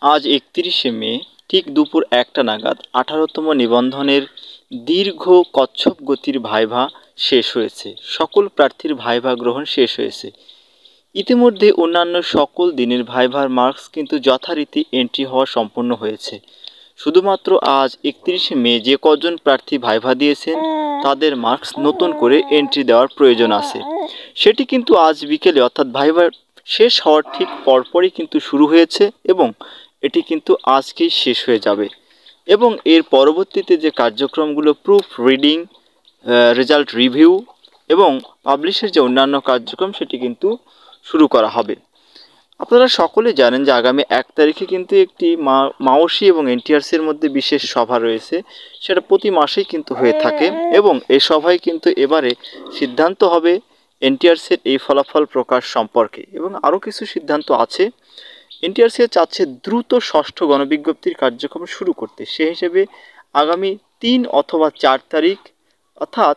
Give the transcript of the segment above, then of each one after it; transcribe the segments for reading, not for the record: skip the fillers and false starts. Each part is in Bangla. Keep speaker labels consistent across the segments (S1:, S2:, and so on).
S1: আজ ৩১শে মে ঠিক দুপুর ১টা নাগাদ ১৮তম নিবন্ধনের দীর্ঘ কচ্ছপ গতির ভাইভা শেষ হয়েছে। সকল প্রার্থীর ভাইভা গ্রহণ শেষ হয়েছে। ইতিমধ্যে অন্যান্য সকল দিনের ভাইভার মার্কস কিন্তু যথারীতি এন্ট্রি হওয়া সম্পন্ন হয়েছে। শুধুমাত্র আজ ৩১শে মে যে কজন প্রার্থী ভাইভা দিয়েছেন তাদের মার্কস নতুন করে এন্ট্রি দেওয়ার প্রয়োজন আছে। সেটি কিন্তু আজ বিকেলে অর্থাৎ ভাইভার শেষ হওয়ার ঠিক পরপরই কিন্তু শুরু হয়েছে এবং এটি কিন্তু আজকেই শেষ হয়ে যাবে। এবং এর পরবর্তীতে যে কার্যক্রমগুলো প্রুফ রিডিং, রেজাল্ট রিভিউ এবং পাবলিশের যে অন্যান্য কার্যক্রম সেটি কিন্তু শুরু করা হবে। আপনারা সকলে জানেন যে আগামী ১ তারিখে কিন্তু একটি মাওসি এবং এনটিআরসির মধ্যে বিশেষ সভা রয়েছে। সেটা প্রতি মাসেই কিন্তু হয়ে থাকে এবং এই সভায় কিন্তু এবারে সিদ্ধান্ত হবে এনটিআরসির এই ফলাফল প্রকাশ সম্পর্কে এবং আরও কিছু সিদ্ধান্ত আছে। এনটিআরসি চাচ্ছে দ্রুত ষষ্ঠ গণবিজ্ঞপ্তির কার্যক্রম শুরু করতে। সে হিসেবে আগামী ৩ অথবা ৪ তারিখ অর্থাৎ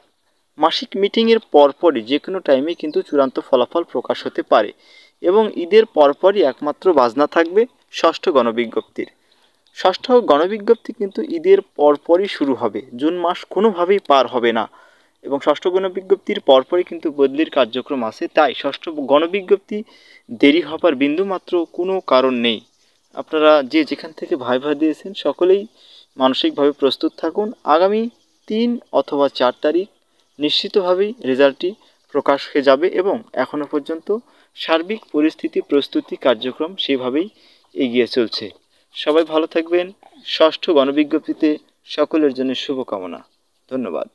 S1: মাসিক মিটিংয়ের পরপরই যে কোনো টাইমে কিন্তু চূড়ান্ত ফলাফল প্রকাশ হতে পারে এবং ঈদের পরপরই একমাত্র বাজনা থাকবে ষষ্ঠ গণবিজ্ঞপ্তির। ষষ্ঠ গণবিজ্ঞপ্তি কিন্তু ঈদের পরপরই শুরু হবে। জুন মাস কোনোভাবেই পার হবে না এবং ষষ্ঠ গণবিজ্ঞপ্তির পরপরই কিন্তু বদলির কার্যক্রম আছে। তাই ষষ্ঠ গণবিজ্ঞপ্তি দেরি হবার বিন্দুমাত্র কোনো কারণ নেই। আপনারা যে যেখান থেকে ভাইভা দিয়েছেন সকলেই মানসিকভাবে প্রস্তুত থাকুন। আগামী ৩ অথবা ৪ তারিখ নিশ্চিতভাবেই রেজাল্টটি প্রকাশ হয়ে যাবে এবং এখনও পর্যন্ত সার্বিক পরিস্থিতি প্রস্তুতি কার্যক্রম সেভাবেই এগিয়ে চলছে। সবাই ভালো থাকবেন। ষষ্ঠ গণবিজ্ঞপ্তিতে সকলের জন্য শুভকামনা। ধন্যবাদ।